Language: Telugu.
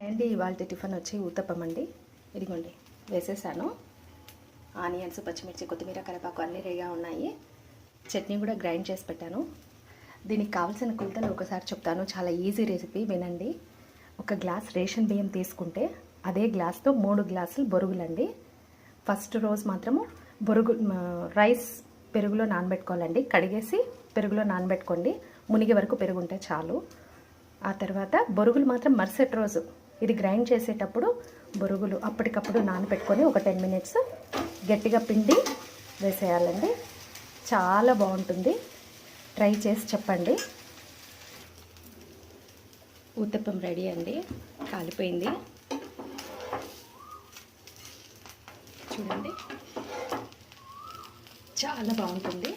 అండి ఇవాళ టిఫిన్ వచ్చి ఊతప్పం అండి. ఇదిగోండి వేసేసాను. ఆనియన్స్, పచ్చిమిర్చి, కొత్తిమీర, కరివేపాకు అన్నీ రెడీగా ఉన్నాయి. చట్నీ కూడా గ్రైండ్ చేసి పెట్టాను. దీనికి కావాల్సిన కొలతలు ఒకసారి చెప్తాను. చాలా ఈజీ రెసిపీ, వినండి. ఒక గ్లాస్ రేషన్ బియ్యం తీసుకుంటే అదే గ్లాస్తో 3 గ్లాసులు బొరుగులండి. ఫస్ట్ రోజు మాత్రము బొరుగు రైస్ పెరుగులో నానబెట్టుకోవాలండి. కడిగేసి పెరుగులో నానబెట్టుకోండి. మునిగే వరకు పెరుగు ఉంటే చాలు. ఆ తర్వాత బొరుగులు మాత్రం మరుసటి రోజు ఇది గ్రైండ్ చేసేటప్పుడు బొరుగులు అప్పటికప్పుడు నానబెట్టుకొని ఒక 10 మినిట్స్ గట్టిగా పిండి వేసేయాలండి. చాలా బాగుంటుంది. ట్రై చేసి చెప్పండి. ఊతప్పం రెడీ అండి. కాలిపోయింది చూడండి, చాలా బాగుంటుంది.